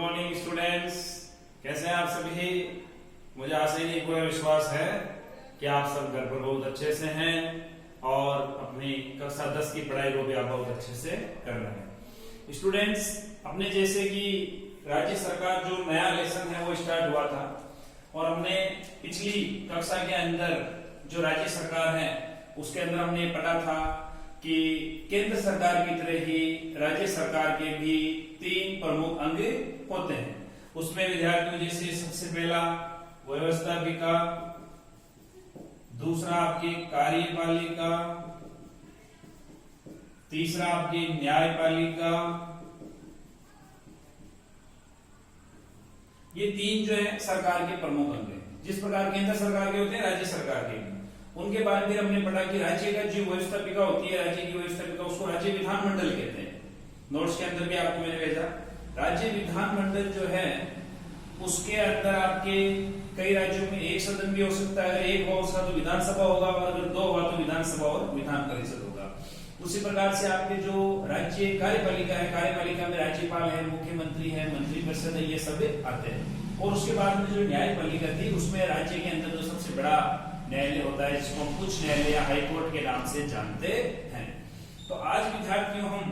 Morning students, कैसे हैं आप सभी। मुझे आशा ही पूरा विश्वास है कि आप सब घर पर बहुत अच्छे से हैं और अपनी कक्षा 10 की पढ़ाई को भी आप बहुत अच्छे से कर रहे हैं। स्टूडेंट्स, अपने जैसे कि राज्य सरकार जो नया लेसन है वो स्टार्ट हुआ था और हमने पिछली कक्षा के अंदर जो राज्य सरकार है उसके अंदर हमने पढ़ा था कि केंद्र सरकार की तरह ही राज्य सरकार के भी 3 प्रमुख अंग होते हैं। उसमें विद्यार्थियों जैसे सबसे पहला व्यवस्थापिका, दूसरा आपकी कार्यपालिका, तीसरा आपकी न्यायपालिका। ये 3 जो है सरकार के प्रमुख अंग हैं। जिस प्रकार केंद्र सरकार के होते हैं राज्य सरकार के भी। उनके बाद फिर हमने पढ़ा कि राज्य का जो व्यवस्थापिका होती है, राज्य की व्यवस्थापिका, उसको राज्य विधानमंडल कहते हैं। नोट्स के अंदर भी आपको मैंने भेजा। राज्य विधानमंडल जो है उसके अंदर आपके कई राज्यों में एक सदन भी हो सकता है, एक हुआ उसका तो विधानसभा होगा, और अगर 2 हुआ तो विधानसभा और विधान परिषद होगा। उसी प्रकार से आपके जो राज्य कार्यपालिका है, कार्यपालिका में राज्यपाल है, मुख्यमंत्री है, मंत्री परिषद है, ये सब आते हैं। और उसके बाद में जो न्यायपालिका थी उसमें राज्य के अंदर जो सबसे बड़ा न्यायालय होता है जिसको हम उच्च न्यायालय या हाईकोर्ट के नाम से जानते हैं। तो आज विद्यार्थियों हम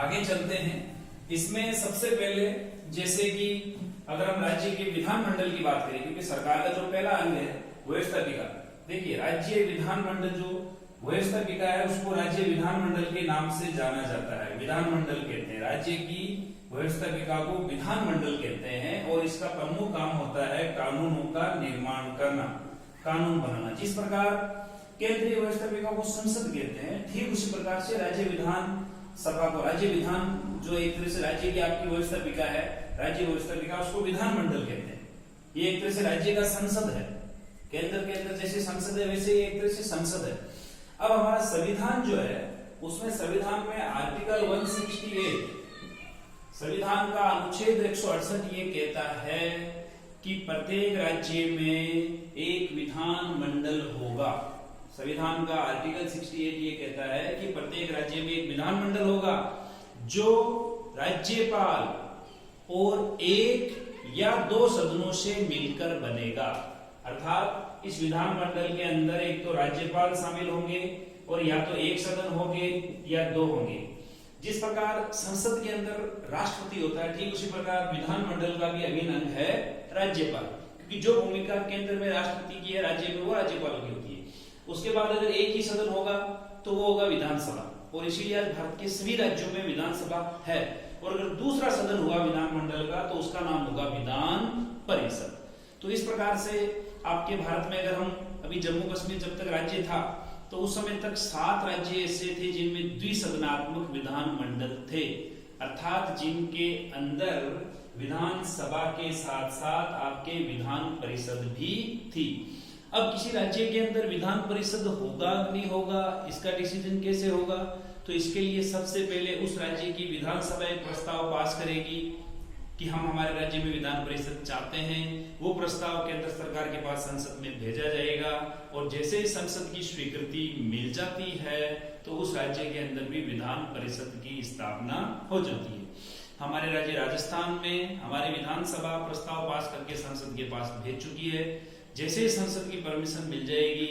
आगे चलते हैं। इसमें सबसे पहले जैसे कि अगर हम राज्य के विधानमंडल की बात करें, क्योंकि सरकार का जो पहला अंग है व्यवस्थापिका, देखिए राज्य विधानमंडल जो व्यवस्थापिका है उसको राज्य विधानमंडल के नाम से जाना जाता है। विधानमंडल कहते हैं, राज्य की व्यवस्थापिका को विधानमंडल कहते हैं और इसका प्रमुख काम होता है कानूनों का निर्माण करना, कानून बनाना। जिस प्रकार केंद्रीय व्यवस्थापिका को संसद कहते हैं, ठीक उसी प्रकार से राज्य विधान सभा को, राज्य विधान जो एक तरह से राज्य की आपकी व्यवस्थापिका है, राज्य व्यवस्थापिका, उसको विधानमंडल कहते हैं। ये एक तरह से राज्य का संसद है। केंद्र के अंदर जैसे संसद है वैसे एक तरह से संसद है। अब हमारा संविधान जो है उसमें संविधान में आर्टिकल 168, संविधान का अनुच्छेद 168 ये कहता है कि प्रत्येक राज्य में एक विधान मंडल होगा। संविधान का आर्टिकल 68 ये कहता है कि प्रत्येक राज्य में एक विधान मंडल होगा जो राज्यपाल और 1 या 2 सदनों से मिलकर बनेगा। अर्थात इस विधान मंडल के अंदर एक तो राज्यपाल शामिल होंगे और या तो 1 सदन होंगे या 2 होंगे। जिस प्रकार संसद के अंदर राष्ट्रपति होता है, ठीक उसी प्रकार विधानमंडल का भी अभिन्न अंग है राज्यपाल, क्योंकि जो भूमिका केंद्र में राष्ट्रपति की है राज्य में वो राज्यपाल की होती है। उसके बाद अगर एक ही सदन होगा तो वो होगा विधानसभा, और इसीलिए आज भारत के सभी राज्यों में विधानसभा है। और अगर दूसरा सदन हुआ विधानमंडल का तो उसका नाम होगा विधान परिषद। तो इस प्रकार से आपके भारत में अगर हम अभी जम्मू कश्मीर जब तक राज्य था तो उस समय तक 7 राज्य ऐसे थे जिनमें द्विसदनात्मक विधानमंडल थे, अर्थात जिनके अंदर विधानसभा के साथ साथ आपके विधान परिषद भी थी। अब किसी राज्य के अंदर विधान परिषद होगा नहीं होगा, इसका डिसीजन कैसे होगा? तो इसके लिए सबसे पहले उस राज्य की विधानसभा एक प्रस्ताव पास करेगी कि हम हमारे राज्य में विधान परिषद चाहते हैं। वो प्रस्ताव केंद्र सरकार के पास संसद में भेजा जाएगा और जैसे ही संसद की स्वीकृति मिल जाती है तो उस राज्य के अंदर भी विधान परिषद की स्थापना हो जाती है। हमारे राज्य राजस्थान में हमारी विधानसभा प्रस्ताव पास करके संसद के पास भेज चुकी है। जैसे ही संसद की परमिशन मिल जाएगी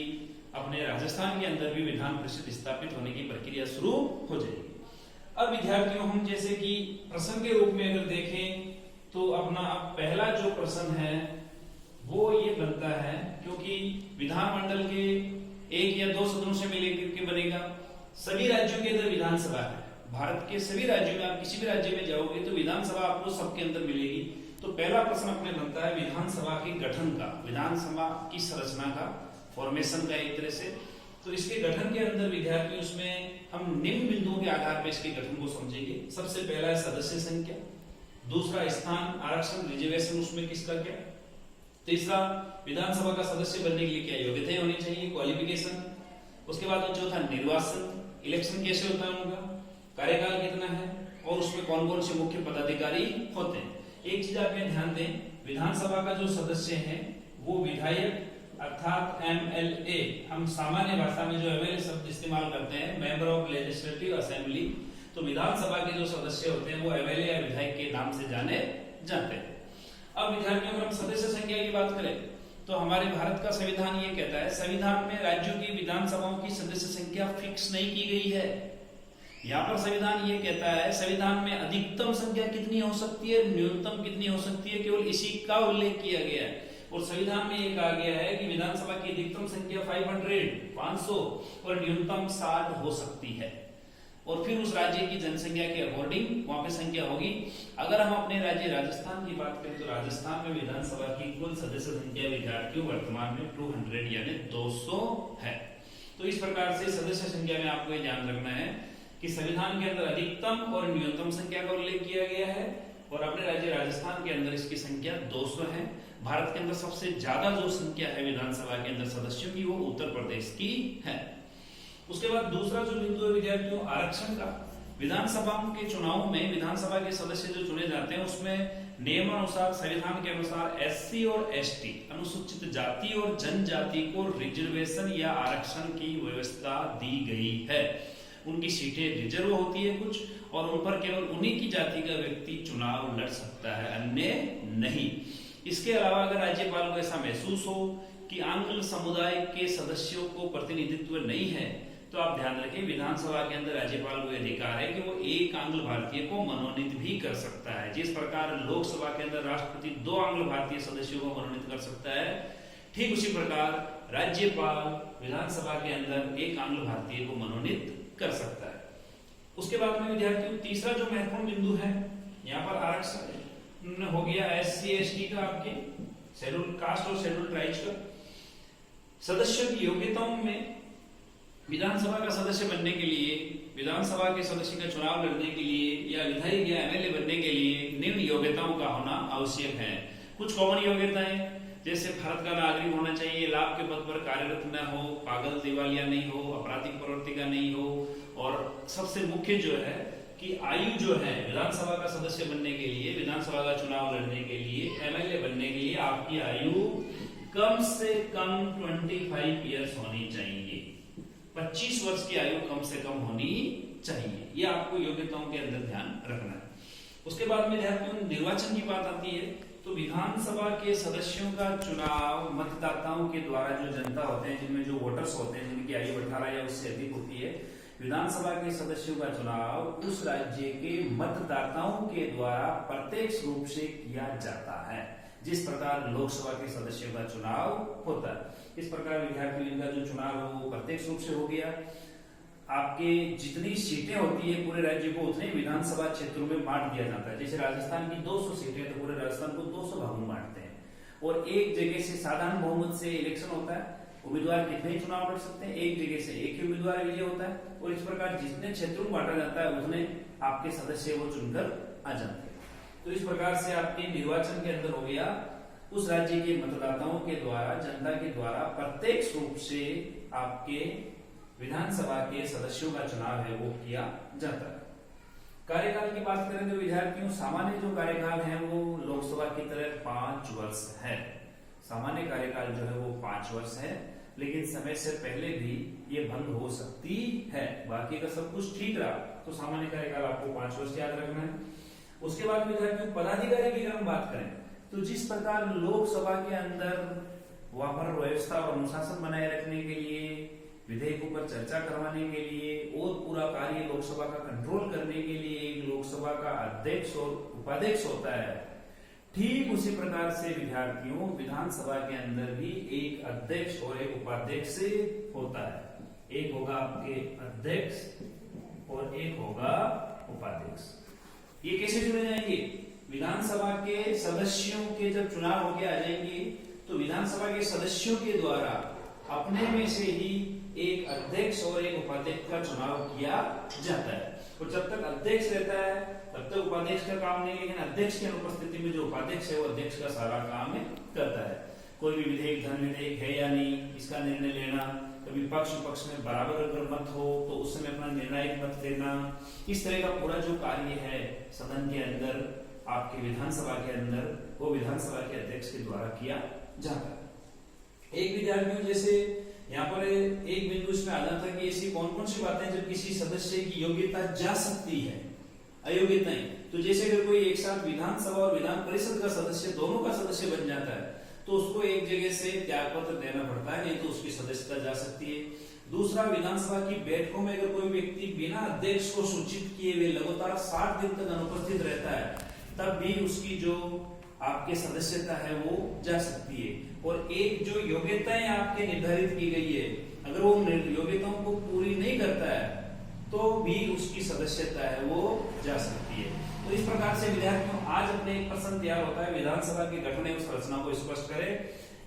अपने राजस्थान के अंदर भी विधान परिषद स्थापित होने की प्रक्रिया शुरू हो जाएगी। अब विद्यार्थियों हम जैसे कि प्रश्न के रूप में अगर देखें तो अपना पहला जो प्रश्न है वो ये बनता है, क्योंकि विधानमंडल के 1 या 2 सदनों से मिलकर के बनेगा। सभी राज्यों के अंदर विधानसभा है। भारत के सभी राज्यों में आप किसी भी राज्य में जाओगे तो विधानसभा आपको सबके अंदर मिलेगी। तो पहला प्रश्न अपने बनता है विधानसभा के गठन का, विधानसभा की संरचना का, फॉर्मेशन का एक तरह से। तो इसके गठन के अंदर विद्यार्थी उसमें हम निम्न बिंदुओं के आधार पर इसके गठन को समझेंगे। सबसे पहला है सदस्य संख्या, दूसरा स्थान आरक्षण रिजर्वेशन उसमें किसका क्या, तीसरा विधानसभा का सदस्य बनने के लिए क्या योग्यता होनी चाहिए, क्वालिफिकेशन। उसके बाद चौथा निर्वाचन, इलेक्शन कैसे होता है उनका, कार्यकाल कितना है और उसमें कौन कौन से मुख्य पदाधिकारी होते हैं। एक चीज आप ध्यान दें, विधानसभा का जो सदस्य है वो विधायक अर्थात MLA, हम सामान्य भाषा में जो MLA शब्द इस्तेमाल करते हैं, मेंबर ऑफ लेजिस्लेटिव असेंबली, तो विधानसभा के जो सदस्य होते हैं वो एमएलए या विधायक के नाम से जाने जाते हैं। अब विद्यार्थियों अगर हम सदस्य संख्या की बात करें तो हमारे भारत का संविधान ये कहता है, संविधान में राज्यों की विधानसभाओं की सदस्य संख्या फिक्स नहीं की गई है। यहाँ पर संविधान ये कहता है संविधान में अधिकतम संख्या कितनी हो सकती है, न्यूनतम कितनी हो सकती है, केवल इसी का उल्लेख किया गया है। और संविधान में ये कहा गया है कि विधानसभा की अधिकतम संख्या 500 और न्यूनतम 60 हो सकती है। और फिर उस राज्य की जनसंख्या के अकॉर्डिंग वहां पे संख्या होगी। अगर हम अपने राज्य राजस्थान की बात करें तो राजस्थान में विधानसभा की कुल सदस्य संख्या विद्यार्थियों वर्तमान में 200 यानी 200 है। तो इस प्रकार से सदस्य संख्या में आपको ध्यान रखना है कि संविधान के अंदर अधिकतम और न्यूनतम संख्या का उल्लेख किया गया है और अपने राज्य राजस्थान के अंदर इसकी संख्या 200 है। भारत के अंदर सबसे ज्यादा जो संख्या है विधानसभा के अंदर सदस्यों की वो उत्तर प्रदेश की है। उसके बाद दूसरा जो बिंदु है विद्यार्थियों आरक्षण का। विधानसभा के चुनाव में विधानसभा के सदस्य जो चुने जाते हैं उसमें नियमानुसार संविधान के अनुसार एससी और एसटी अनुसूचित जाति और जनजाति को रिजर्वेशन या आरक्षण की व्यवस्था दी गई है। उनकी सीटें रिजर्व होती है कुछ और उन पर केवल उन्हीं की जाति का व्यक्ति चुनाव लड़ सकता है, अन्य नहीं। इसके अलावा अगर राज्यपाल को ऐसा महसूस हो कि आंग्ल समुदाय के सदस्यों को प्रतिनिधित्व नहीं है तो आप ध्यान रखें विधानसभा के अंदर राज्यपाल को अधिकार है कि वो एक आंग्ल भारतीय को मनोनीत भी कर सकता है। जिस प्रकार लोकसभा के अंदर राष्ट्रपति 2 आंग्ल भारतीय सदस्यों को मनोनीत कर सकता है, ठीक उसी प्रकार राज्यपाल विधानसभा के अंदर एक आंग्ल भारतीय को मनोनीत कर सकता है। उसके बाद में विद्यार्थियों तीसरा जो महत्वपूर्ण बिंदु है यहाँ पर आरक्षण हो गया एससी एसटी का, आपके शेड्यूल कास्ट और शेड्यूल ट्राइब्स का। सदस्यों की योग्यताओं में विधानसभा का सदस्य बनने के लिए, विधानसभा के सदस्य का चुनाव लड़ने के लिए या विधायक या एमएलए बनने के लिए निम्न योग्यताओं का होना आवश्यक है। कुछ कॉमन योग्यताएं जैसे भारत का नागरिक होना चाहिए, लाभ के पद पर कार्यरत न हो, पागल दिवालिया नहीं हो, आपराधिक प्रवृत्ति का नहीं हो और सबसे मुख्य जो है कि आयु जो है विधानसभा का सदस्य बनने के लिए, विधानसभा का चुनाव लड़ने के लिए, एमएलए बनने के लिए आपकी आयु कम से कम 25 इयर्स होनी चाहिए। 25 वर्ष की आयु कम से कम होनी चाहिए। ये आपको योग्यताओं के अंदर ध्यान रखना है। उसके बाद में निर्वाचन की बात आती है तो विधानसभा के सदस्यों का चुनाव मतदाताओं के द्वारा, जो जनता होते हैं जिनमें जो वोटर्स होते हैं जिनकी आयु 18 या उससे अधिक होती है, विधानसभा के सदस्यों का चुनाव उस राज्य के मतदाताओं के द्वारा प्रत्यक्ष रूप से किया जाता है जिस प्रकार लोकसभा के सदस्यों का चुनाव होता है। इस प्रकार विद्यार्थियों का जो चुनाव है वो प्रत्यक्ष रूप से हो गया। आपके जितनी सीटें होती है पूरे राज्य को उतने विधानसभा क्षेत्रों में बांट दिया जाता है। जैसे राजस्थान की 200 सीटें तो पूरे राजस्थान को 200 भागों में बांटते हैं और एक जगह से साधारण बहुमत से इलेक्शन होता है। उम्मीदवार कितने चुनाव लड़ सकते हैं, एक जगह से एक ही उम्मीदवार विजय होता है और इस प्रकार जितने क्षेत्रों में बांटा जाता है उतने आपके सदस्य वो चुनकर आ जाते हैं। तो इस प्रकार से आपके निर्वाचन के अंदर हो गया उस राज्य के मतदाताओं के द्वारा, जनता के द्वारा प्रत्यक्ष रूप से आपके विधानसभा के सदस्यों का चुनाव है वो किया जाता है। कार्यकाल की बात करें तो विद्यार्थियों सामान्य जो कार्यकाल है वो लोकसभा की तरह 5 वर्ष है। सामान्य कार्यकाल जो है वो 5 वर्ष है, लेकिन समय से पहले भी ये बंद हो सकती है। बाकी का सब कुछ ठीक रहा तो सामान्य कार्यकाल आपको 5 वर्ष याद रखना है। उसके बाद विद्यार्थियों पदाधिकारी की अगर हम बात करें तो जिस प्रकार लोकसभा के अंदर वहां पर व्यवस्था और अनुशासन बनाए रखने के लिए, विधेयकों पर चर्चा करवाने के लिए और पूरा कार्य लोकसभा का कंट्रोल करने के लिए एक लोकसभा का अध्यक्ष और उपाध्यक्ष होता है, ठीक उसी प्रकार से विद्यार्थियों विधानसभा के अंदर भी एक अध्यक्ष और एक उपाध्यक्ष होता है। एक होगा आपके अध्यक्ष और एक होगा उपाध्यक्ष। ये कैसे चुने जाएंगे? विधानसभा के सदस्यों के जब चुनाव होके आ जाएंगे तो विधानसभा के सदस्यों के द्वारा अपने में से ही एक अध्यक्ष और एक उपाध्यक्ष का चुनाव किया जाता है। और जब तक अध्यक्ष रहता है तब तक उपाध्यक्ष का काम नहीं, लेकिन अध्यक्ष की अनुपस्थिति में जो उपाध्यक्ष है वो अध्यक्ष का सारा काम करता है। कोई भी विधेयक धन विधेयक है या नहीं इसका निर्णय लेना, कभी पक्ष विपक्ष में बराबर अगर मत हो तो उस समय अपना निर्णायक मत देना, इस तरह का पूरा जो कार्य है सदन के अंदर आपके विधानसभा के अंदर वो विधानसभा के अध्यक्ष के द्वारा किया जाता है। एक विद्यार्थियों जैसे यहाँ पर एक बिंदु इसमें आ जाता है कि ऐसी कौन कौन सी बातें जब किसी सदस्य की योग्यता जा सकती है, अयोग्यताएं। तो जैसे अगर कोई एक साथ विधानसभा और विधान परिषद का सदस्य, दोनों का सदस्य बन जाता है, तो उसको एक जगह से त्यागपत्र देना पड़ता है, नहीं तो उसकी सदस्यता जा सकती है। दूसरा, विधानसभा की बैठकों में अगर कोई व्यक्ति बिना अध्यक्ष को सूचित किए हुए लगातार 60 दिन तक अनुपस्थित रहता है, तब भी उसकी जो आपके सदस्यता है वो जा सकती है। और एक जो योग्यताएं आपके निर्धारित की गई है, अगर वो योग्यताओं को पूरी नहीं करता है तो भी उसकी सदस्यता है वो जा सकती है। तो इस प्रकार से विद्यार्थियों आज अपने एक प्रश्न तैयार होता है, विधानसभा के गठन एवं संरचना को स्पष्ट करें।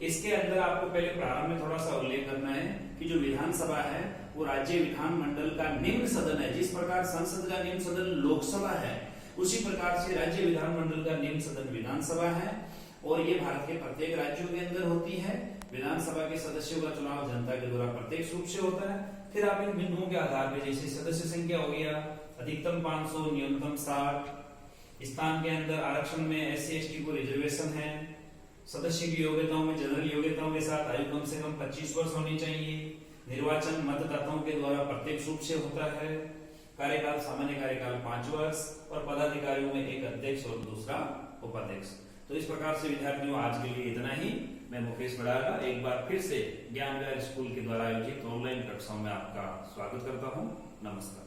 इसके अंदर आपको पहले प्रारंभ में थोड़ा सा उल्लेख करना है कि जो विधानसभा है वो राज्य विधानमंडल का निम्न सदन है। जिस प्रकार संसद का निम्न सदन लोकसभा है, उसी प्रकार से राज्य विधानमंडल का निम्न सदन विधानसभा है, और ये भारत के प्रत्येक राज्यों के अंदर होती है। विधानसभा के सदस्यों का चुनाव जनता के द्वारा प्रत्यक्ष रूप से होता है। फिर आप इन बिंदुओं के आधार पर, जैसे सदस्य संख्या हो गया अधिकतम 500, न्यूनतम 60, स्थान के अंदर आरक्षण में SC ST को रिजर्वेशन है, सदस्य की योग्यताओं में जनरल योग्यताओं के साथ आयु कम से कम 25 वर्ष होनी चाहिए, निर्वाचन मतदाताओं के द्वारा प्रत्यक्ष रूप से होता है, कार्यकाल सामान्य कार्यकाल 5 वर्ष, और पदाधिकारियों में एक अध्यक्ष और दूसरा उपाध्यक्ष। तो इस प्रकार से विद्यार्थियों आज के लिए इतना ही। मैं मुकेश बड़ाला एक बार फिर से ज्ञान विहार स्कूल के द्वारा आयोजित ऑनलाइन कक्षाओं में आपका स्वागत करता हूँ। नमस्कार।